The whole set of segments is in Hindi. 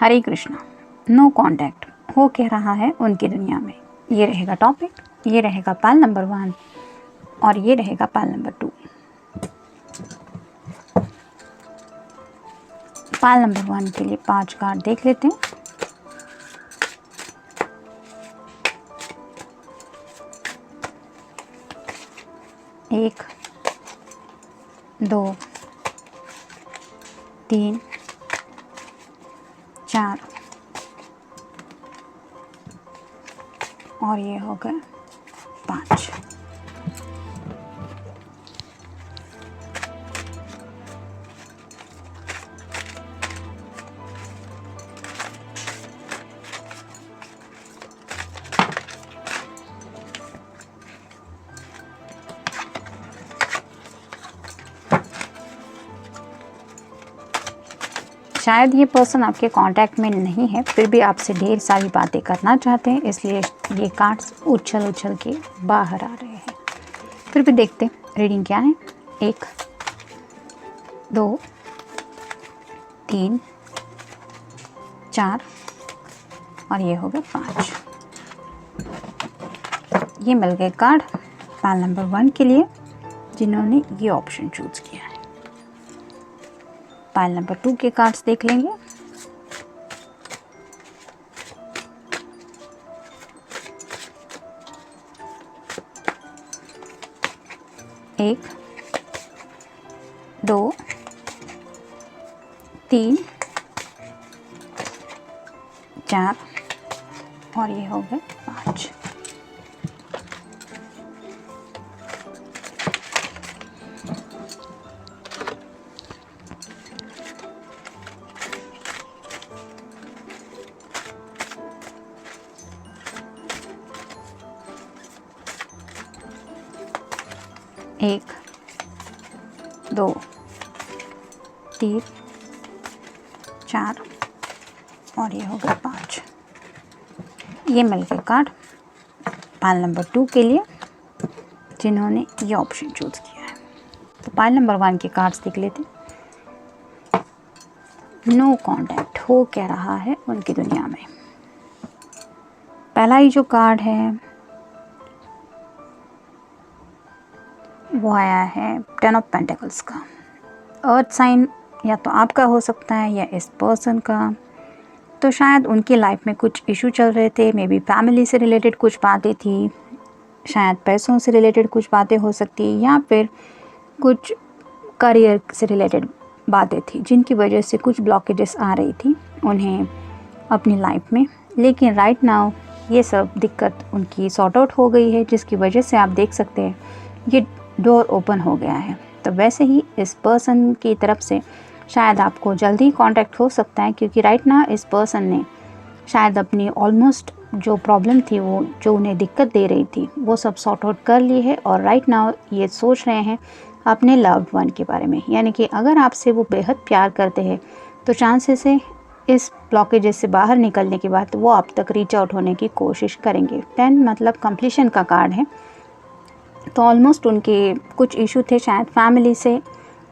हरे कृष्णा। नो कांटेक्ट हो कह रहा है उनकी दुनिया में। ये रहेगा टॉपिक, ये रहेगा पाल नंबर 1 और ये रहेगा पाल नंबर 2। पाल नंबर 1 के लिए 5 कार्ड देख लेते हैं। एक, 2, 3, 4 और ये हो गए 5। शायद ये पर्सन आपके कांटेक्ट में नहीं है, फिर भी आपसे ढेर सारी बातें करना चाहते हैं, इसलिए ये कार्ड्स उछल उछल के बाहर आ रहे हैं। फिर भी देखते हैं रीडिंग क्या है। 1, 2, 3, 4 और ये हो गए 5। ये मिल गए कार्ड पाल नंबर 1 के लिए जिन्होंने ये ऑप्शन चूज किया है। पाइल नंबर 2 के कार्ड्स देख लेंगे। एक, 2, 3, 4 और ये हो गए 5। एक, 2, 3, 4 और ये हो गया 5। ये मिल गए कार्ड पाइल नंबर 2 के लिए जिन्होंने ये ऑप्शन चूज किया है। तो पाइल नंबर 1 के कार्ड्स देख लेते। नो कांटेक्ट हो क्या रहा है उनकी दुनिया में। पहला ही जो कार्ड है वो आया है 10 ऑफ पेंटिकल्स का। अर्थ साइन या तो आपका हो सकता है या इस पर्सन का। तो शायद उनकी लाइफ में कुछ इशू चल रहे थे, मे बी फैमिली से रिलेटेड कुछ बातें थी, शायद पैसों से रिलेटेड कुछ बातें हो सकती या फिर कुछ करियर से रिलेटेड बातें थी जिनकी वजह से कुछ ब्लॉकेजेस आ रही थी उन्हें अपनी लाइफ में। लेकिन राइट नाउ ये सब दिक्कत उनकी सॉर्ट आउट हो गई है, जिसकी वजह से आप देख सकते हैं ये डोर ओपन हो गया है। तो वैसे ही इस पर्सन की तरफ से शायद आपको जल्दी कांटेक्ट हो सकता है, क्योंकि राइट ना इस पर्सन ने शायद अपनी ऑलमोस्ट जो प्रॉब्लम थी, वो जो उन्हें दिक्कत दे रही थी, वो सब सॉर्ट आउट कर ली है और राइट नाउ ये सोच रहे हैं अपने लव्ड वन के बारे में। यानी कि अगर आपसे वो बेहद प्यार करते हैं तो चांसेस है इस ब्लॉकेजेस से बाहर निकलने के बाद वो आप तक रीच आउट होने की कोशिश करेंगे। 10 मतलब कंप्लीशन का कार्ड है। तो ऑलमोस्ट उनके कुछ इशू थे शायद फैमिली से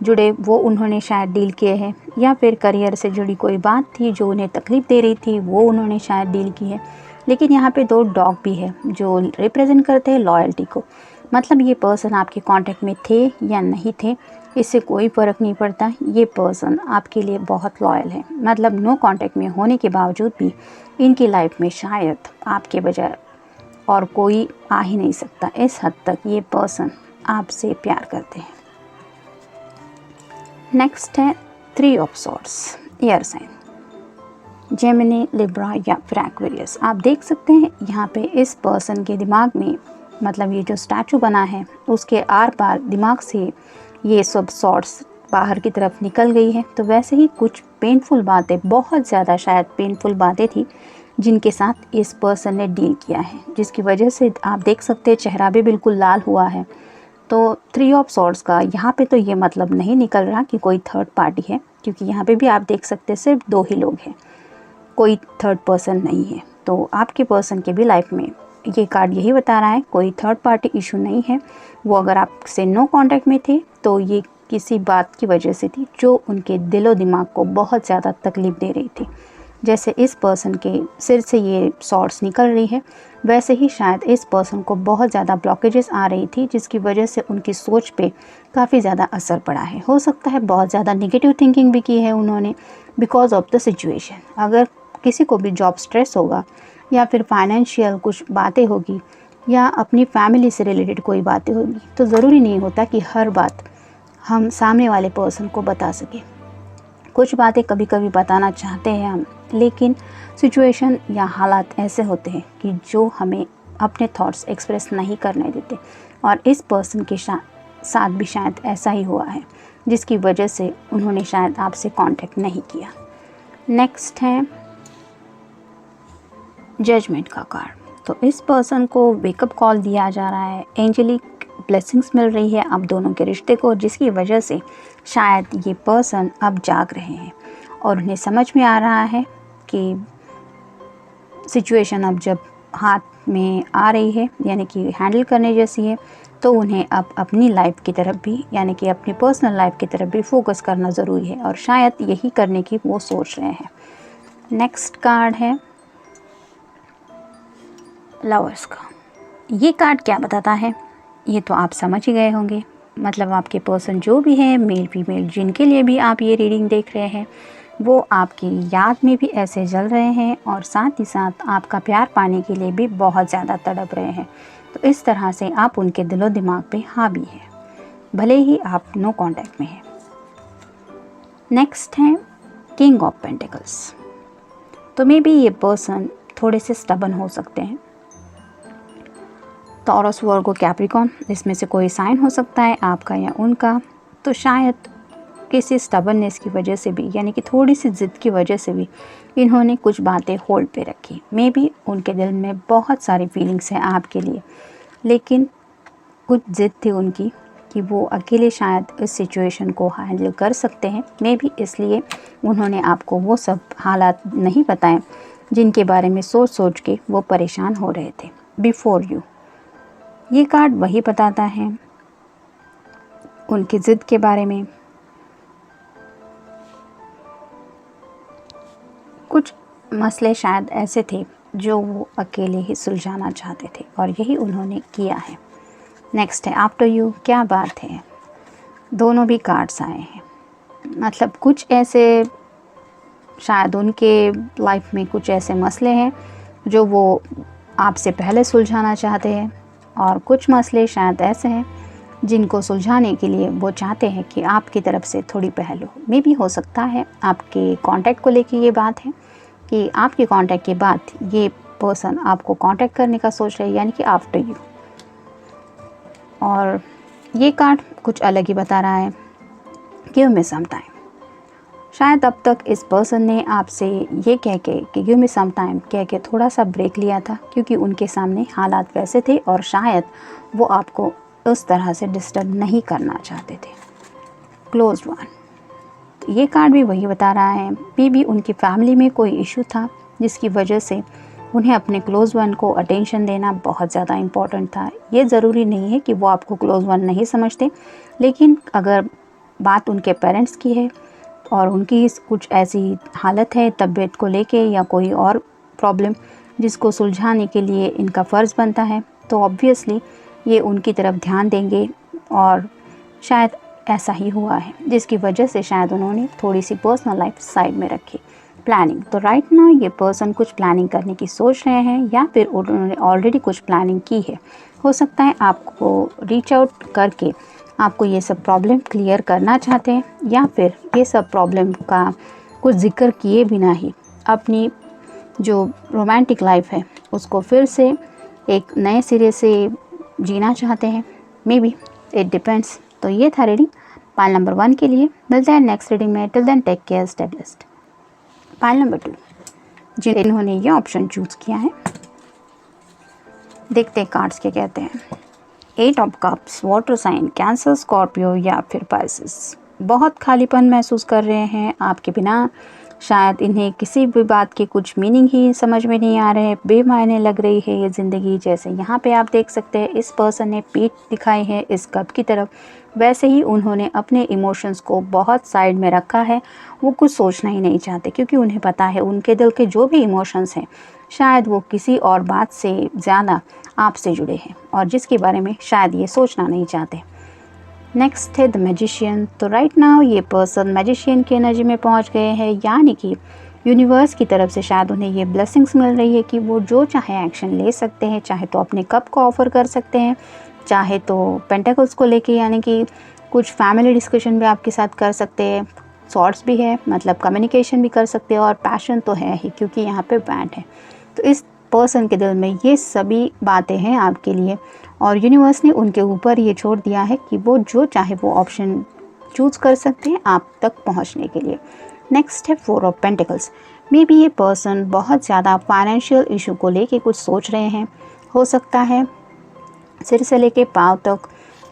जुड़े, वो उन्होंने शायद डील किए हैं, या फिर करियर से जुड़ी कोई बात थी जो उन्हें तकलीफ़ दे रही थी, वो उन्होंने शायद डील की है। लेकिन यहाँ पे 2 डॉग भी है जो रिप्रेजेंट करते हैं लॉयल्टी को। मतलब ये पर्सन आपके कांटेक्ट में थे या नहीं थे, इससे कोई फ़र्क नहीं पड़ता। ये पर्सन आपके लिए बहुत लॉयल है। मतलब नो कांटेक्ट में होने के बावजूद भी इनकी लाइफ में शायद आपके बजाय और कोई आ ही नहीं सकता। इस हद तक ये पर्सन आपसे प्यार करते हैं। नेक्स्ट है 3 of swords, air sign, Gemini, Libra या फिर एक्वेरियस। आप देख सकते हैं यहाँ पे इस पर्सन के दिमाग में, मतलब ये जो स्टैचू बना है उसके आर पार दिमाग से ये सब सॉर्ड्स बाहर की तरफ निकल गई है। तो वैसे ही कुछ पेनफुल बातें, बहुत ज़्यादा शायद पेनफुल बातें थी जिनके साथ इस पर्सन ने डील किया है, जिसकी वजह से आप देख सकते हैं चेहरा भी बिल्कुल लाल हुआ है। तो 3 ऑफ सॉर्ड्स का यहाँ पे तो ये मतलब नहीं निकल रहा कि कोई थर्ड पार्टी है, क्योंकि यहाँ पे भी आप देख सकते हैं सिर्फ 2 ही लोग हैं, कोई थर्ड पर्सन नहीं है। तो आपके पर्सन के भी लाइफ में ये कार्ड यही बता रहा है कोई थर्ड पार्टी इशू नहीं है। वो अगर आपसे नो कांटेक्ट में थे तो ये किसी बात की वजह से थी जो उनके दिलो दिमाग को बहुत ज़्यादा तकलीफ़ दे रही थी। जैसे इस पर्सन के सिर से ये सॉर्ड्स निकल रही है, वैसे ही शायद इस पर्सन को बहुत ज़्यादा ब्लॉकेजेस आ रही थी, जिसकी वजह से उनकी सोच पे काफ़ी ज़्यादा असर पड़ा है। हो सकता है बहुत ज़्यादा नेगेटिव थिंकिंग भी की है उन्होंने बिकॉज ऑफ द सिचुएशन। अगर किसी को भी जॉब स्ट्रेस होगा या फिर फाइनेंशियल कुछ बातें होगी या अपनी फैमिली से रिलेटेड कोई बातें होगी, तो ज़रूरी नहीं होता कि हर बात हम सामने वाले पर्सन को बता सकें। कुछ बातें कभी कभी बताना चाहते हैं हम, लेकिन सिचुएशन या हालात ऐसे होते हैं कि जो हमें अपने थॉट्स एक्सप्रेस नहीं करने देते, और इस पर्सन के साथ भी शायद ऐसा ही हुआ है, जिसकी वजह से उन्होंने शायद आपसे कांटेक्ट नहीं किया। नेक्स्ट है जजमेंट का कार्ड। तो इस पर्सन को वेकअप कॉल दिया जा रहा है, एंजेलिक ब्लेसिंग्स मिल रही है आप दोनों के रिश्ते को, जिसकी वजह से शायद ये पर्सन अब जाग रहे हैं और उन्हें समझ में आ रहा है कि सिचुएशन अब जब हाथ में आ रही है, यानी कि हैंडल करने जैसी है, तो उन्हें अब अपनी लाइफ की तरफ भी, यानी कि अपनी पर्सनल लाइफ की तरफ भी फोकस करना ज़रूरी है, और शायद यही करने की वो सोच रहे हैं। नेक्स्ट कार्ड है लवर्स का। ये कार्ड क्या बताता है ये तो आप समझ ही गए होंगे। मतलब आपके पर्सन जो भी है, मेल फीमेल, जिनके लिए भी आप ये रीडिंग देख रहे हैं, वो आपकी याद में भी ऐसे जल रहे हैं और साथ ही साथ आपका प्यार पाने के लिए भी बहुत ज़्यादा तड़प रहे हैं। तो इस तरह से आप उनके दिलो दिमाग पे हावी हैं, भले ही आप नो कांटेक्ट में हैं। नेक्स्ट है किंग ऑफ पेंटिकल्स। तो मे बी ये पर्सन थोड़े से स्टबन हो सकते हैं। टॉरस, वर्गो, कैप्रिकॉर्न, इसमें से कोई साइन हो सकता है आपका या उनका। तो शायद किसी स्टबननेस की वजह से भी, यानी कि थोड़ी सी ज़िद की वजह से भी इन्होंने कुछ बातें होल्ड पे रखी। मे बी उनके दिल में बहुत सारी फीलिंग्स हैं आपके लिए, लेकिन कुछ ज़िद थी उनकी कि वो अकेले शायद इस सिचुएशन को हैंडल कर सकते हैं। मे बी इसलिए उन्होंने आपको वो सब हालात नहीं बताए जिनके बारे में सोच सोच के वो परेशान हो रहे थे बिफोर यू। ये कार्ड वही बताता है उनकी ज़िद के बारे में। कुछ मसले शायद ऐसे थे जो वो अकेले ही सुलझाना चाहते थे, और यही उन्होंने किया है। नेक्स्ट है आफ्टर यू। क्या बात है, दोनों भी कार्ड्स आए हैं। मतलब कुछ ऐसे शायद उनके लाइफ में कुछ ऐसे मसले हैं जो वो आपसे पहले सुलझाना चाहते हैं, और कुछ मसले शायद ऐसे हैं जिनको सुलझाने के लिए वो चाहते हैं कि आपकी तरफ से थोड़ी पहल हो। मे भी हो सकता है आपके कांटेक्ट को लेके ये बात है कि आपके कांटेक्ट के बाद ये पर्सन आपको कांटेक्ट करने का सोच रहे हैं, यानी कि आफ्टर यू। और ये कार्ड कुछ अलग ही बता रहा है, गिव मी सम टाइम। शायद अब तक इस पर्सन ने आपसे ये कह के कि गिव मी सम टाइम कह के थोड़ा सा ब्रेक लिया था, क्योंकि उनके सामने हालात वैसे थे और शायद वो आपको उस तरह से डिस्टर्ब नहीं करना चाहते थे। Closed one. ये कार्ड भी वही बता रहा है, मे बी उनकी फैमिली में कोई इशू था जिसकी वजह से उन्हें अपने क्लोज वन को अटेंशन देना बहुत ज़्यादा इम्पॉर्टेंट था। ये ज़रूरी नहीं है कि वो आपको क्लोज वन नहीं समझते, लेकिन अगर बात उनके पेरेंट्स की है और उनकी कुछ ऐसी हालत है तबीयत को लेके या कोई और प्रॉब्लम जिसको सुलझाने के लिए इनका फ़र्ज़ बनता है, तो ऑब्वियसली ये उनकी तरफ ध्यान देंगे। और शायद ऐसा ही हुआ है जिसकी वजह से शायद उन्होंने थोड़ी सी पर्सनल लाइफ साइड में रखी। प्लानिंग। तो राइट नाउ ये पर्सन कुछ प्लानिंग करने की सोच रहे हैं, या फिर उन्होंने ऑलरेडी कुछ प्लानिंग की है। हो सकता है आपको रीच आउट करके आपको ये सब प्रॉब्लम क्लियर करना चाहते हैं, या फिर ये सब प्रॉब्लम का कुछ जिक्र किए बिना ही अपनी जो रोमांटिक लाइफ है उसको फिर से एक नए सिरे से जीना चाहते हैं। May be it depends. तो ये था रीडिंग पाइल नंबर 1 के लिए। मिलते हैं नेक्स्ट रीडिंग में। Till then take care, stay blessed. Pile number 2 जिन्होंने ये ऑप्शन चूज़ किया है, देखते हैं कार्ड्स क्या कहते हैं। 8 of cups, water sign, Cancer, Scorpio या फिर पाइसेस। बहुत खालीपन महसूस कर रहे हैं आपके बिना। शायद इन्हें किसी भी बात के कुछ मीनिंग ही समझ में नहीं आ रहे हैं, बेमायने लग रही है ये ज़िंदगी। जैसे यहाँ पे आप देख सकते हैं इस पर्सन ने पीठ दिखाई है इस कप की तरफ, वैसे ही उन्होंने अपने इमोशंस को बहुत साइड में रखा है। वो कुछ सोचना ही नहीं चाहते क्योंकि उन्हें पता है उनके दिल के जो भी इमोशंस हैं शायद वो किसी और बात से ज़्यादा आपसे जुड़े हैं और जिसके बारे में शायद ये सोचना नहीं चाहते। नेक्स्ट है द मैजिशियन। तो राइट नाउ ये पर्सन मैजिशियन की एनर्जी में पहुंच गए हैं, यानी कि यूनिवर्स की तरफ से शायद उन्हें ये ब्लेसिंग्स मिल रही है कि वो जो चाहे एक्शन ले सकते हैं। चाहे तो अपने कप को ऑफ़र कर सकते हैं, चाहे तो पेंटेकल्स को लेके यानी कि कुछ फैमिली डिस्कशन भी आपके साथ कर सकते हैं। सॉर्ट्स भी है, मतलब कम्युनिकेशन भी कर सकते हैं और पैशन तो है ही क्योंकि यहाँ पे बैंड है। तो इस पर्सन के दिल में ये सभी बातें हैं आपके लिए और यूनिवर्स ने उनके ऊपर ये छोड़ दिया है कि वो जो चाहे वो ऑप्शन चूज़ कर सकते हैं आप तक पहुंचने के लिए। नेक्स्ट है 4 ऑफ पेंटिकल्स। मे बी ये पर्सन बहुत ज़्यादा फाइनेंशियल इशू को लेके कुछ सोच रहे हैं। हो सकता है सिर से लेके पाँव तक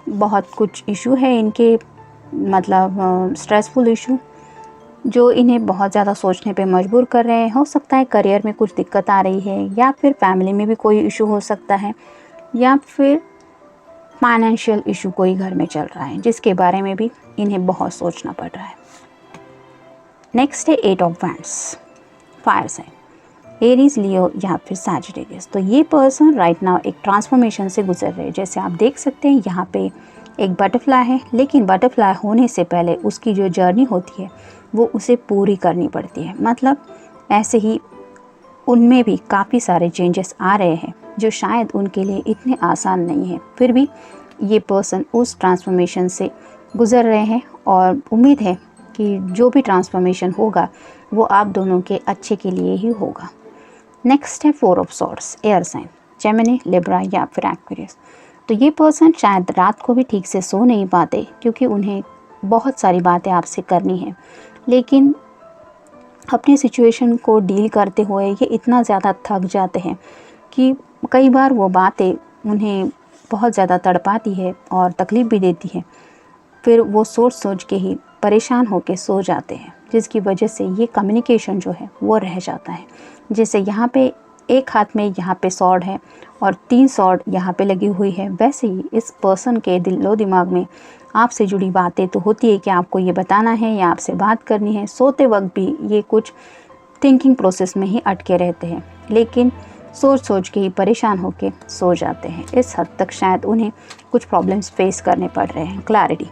बहुत कुछ इशू है इनके, मतलब स्ट्रेसफुल इशू जो इन्हें बहुत ज़्यादा सोचने पे मजबूर कर रहे हैं। हो सकता है करियर में कुछ दिक्कत आ रही है या फिर फैमिली में भी कोई इशू हो सकता है या फिर फाइनेंशियल इशू कोई घर में चल रहा है जिसके बारे में भी इन्हें बहुत सोचना पड़ रहा है। नेक्स्ट है 8 of wands, fire sign, Aries, Leo या फिर सैजिटेरियस। तो ये पर्सन राइट नाउ एक ट्रांसफॉर्मेशन से गुजर रहे हैं। जैसे आप देख सकते हैं यहाँ पे एक बटरफ्लाई है, लेकिन बटरफ्लाई होने से पहले उसकी जो जर्नी होती है वो उसे पूरी करनी पड़ती है। मतलब ऐसे ही उनमें भी काफ़ी सारे चेंजेस आ रहे हैं जो शायद उनके लिए इतने आसान नहीं है, फिर भी ये पर्सन उस ट्रांसफॉर्मेशन से गुजर रहे हैं और उम्मीद है कि जो भी ट्रांसफॉर्मेशन होगा वो आप दोनों के अच्छे के लिए ही होगा। नेक्स्ट है 4 of swords, air sign, Gemini, Libra या फिर एक्वेरियस। तो ये पर्सन शायद रात को भी ठीक से सो नहीं पाते क्योंकि उन्हें बहुत सारी बातें आपसे करनी है, लेकिन अपनी सिचुएशन को डील करते हुए ये इतना ज़्यादा थक जाते हैं कि कई बार वो बातें उन्हें बहुत ज़्यादा तड़पाती है और तकलीफ़ भी देती है। फिर वो सोच सोच के ही परेशान होकर सो जाते हैं, जिसकी वजह से ये कम्युनिकेशन जो है वो रह जाता है। जैसे यहाँ पे एक हाथ में यहाँ पे सॉर्ड है और 3 सॉर्ड यहाँ पे लगी हुई है, वैसे ही इस पर्सन के दिलो दिमाग में आपसे जुड़ी बातें तो होती है कि आपको ये बताना है या आपसे बात करनी है। सोते वक्त भी ये कुछ थिंकिंग प्रोसेस में ही अटके रहते हैं, लेकिन सोच सोच के ही परेशान होके सो जाते हैं। इस हद तक शायद उन्हें कुछ प्रॉब्लम्स फेस करने पड़ रहे हैं। क्लैरिटी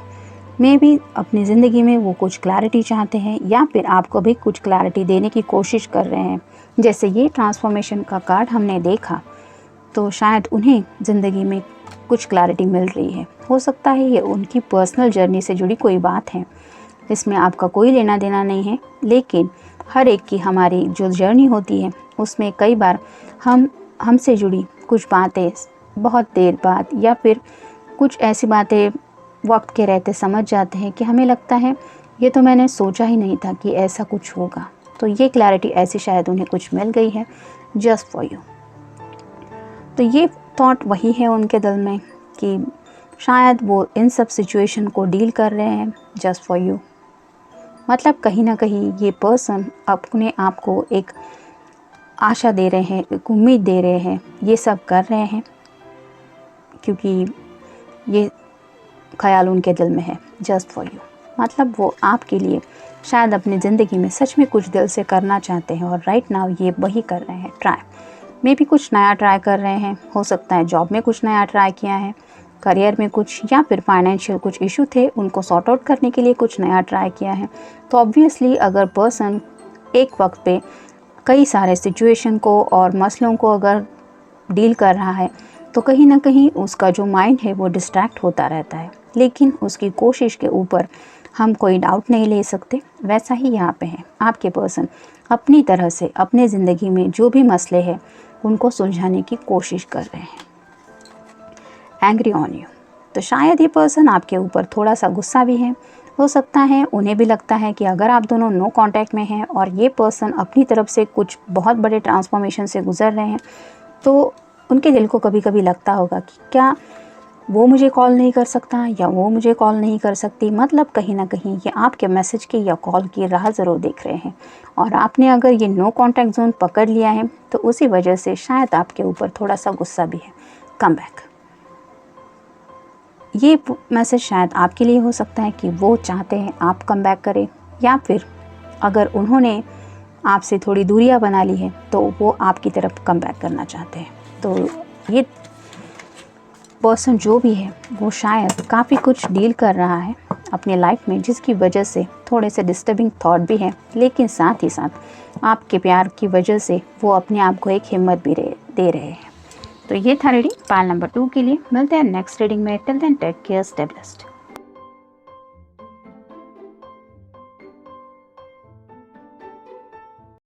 में भी अपनी ज़िंदगी में वो कुछ क्लैरिटी चाहते हैं या फिर आपको भी कुछ क्लैरिटी देने की कोशिश कर रहे हैं। जैसे ये ट्रांसफॉर्मेशन का कार्ड हमने देखा तो शायद उन्हें ज़िंदगी में कुछ क्लैरिटी मिल रही है। हो सकता है ये उनकी पर्सनल जर्नी से जुड़ी कोई बात है, इसमें आपका कोई लेना देना नहीं है, लेकिन हर एक की हमारी जो जर्नी होती है उसमें कई बार हमसे जुड़ी कुछ बातें बहुत देर बाद या फिर कुछ ऐसी बातें वक्त के रहते समझ जाते हैं कि हमें लगता है ये तो मैंने सोचा ही नहीं था कि ऐसा कुछ होगा। तो ये क्लैरिटी ऐसी शायद उन्हें कुछ मिल गई है जस्ट फॉर यू। तो ये थॉट वही है उनके दिल में कि शायद वो इन सब सिचुएशन को डील कर रहे हैं जस्ट फॉर यू। मतलब कहीं ना कहीं ये पर्सन अपने आप को एक आशा दे रहे हैं, एक उम्मीद दे रहे हैं, ये सब कर रहे हैं क्योंकि ये ख्याल उनके दिल में है जस्ट फॉर यू। मतलब वो आपके लिए शायद अपनी ज़िंदगी में सच में कुछ दिल से करना चाहते हैं और राइट नाउ ये वही कर रहे हैं। ट्राई में भी कुछ नया ट्राई कर रहे हैं। हो सकता है जॉब में कुछ नया ट्राई किया है, करियर में कुछ, या फिर फाइनेंशियल कुछ इशू थे उनको सॉर्ट आउट करने के लिए कुछ नया ट्राई किया है। तो ऑब्वियसली अगर पर्सन एक वक्त पे कई सारे सिचुएशन को और मसलों को अगर डील कर रहा है तो कहीं ना कहीं उसका जो माइंड है वो डिस्ट्रैक्ट होता रहता है, लेकिन उसकी कोशिश के ऊपर हम कोई डाउट नहीं ले सकते। वैसा ही यहाँ पे है, आपके पर्सन अपनी तरह से अपने ज़िंदगी में जो भी मसले हैं उनको सुलझाने की कोशिश कर रहे हैं। एंग्री ऑन यू, तो शायद ये पर्सन आपके ऊपर थोड़ा सा गुस्सा भी है। हो सकता है उन्हें भी लगता है कि अगर आप दोनों नो कांटेक्ट में हैं और ये पर्सन अपनी तरफ से कुछ बहुत बड़े ट्रांसफॉर्मेशन से गुजर रहे हैं, तो उनके दिल को कभी कभी लगता होगा कि क्या वो मुझे कॉल नहीं कर सकता या वो मुझे कॉल नहीं कर सकती। मतलब कहीं ना कहीं ये आपके मैसेज की या कॉल की राह ज़रूर देख रहे हैं और आपने अगर ये नो कांटेक्ट जोन पकड़ लिया है तो उसी वजह से शायद आपके ऊपर थोड़ा सा गुस्सा भी है। कम बैक, ये मैसेज शायद आपके लिए हो सकता है कि वो चाहते हैं आप कम बैक करें, या फिर अगर उन्होंने आपसे थोड़ी दूरियां बना ली है तो वो आपकी तरफ कम बैक करना चाहते हैं। तो ये पर्सन जो भी है वो शायद काफ़ी कुछ डील कर रहा है अपनी लाइफ में, जिसकी वजह से थोड़े से डिस्टर्बिंग थॉट भी हैं, लेकिन साथ ही साथ आपके प्यार की वजह से वो अपने आप को एक हिम्मत भी दे रहे हैं। तो ये था रीडिंग पाइल नंबर 2 के लिए। मिलते हैं नेक्स्ट रीडिंग में। Till then take care, stay blessed.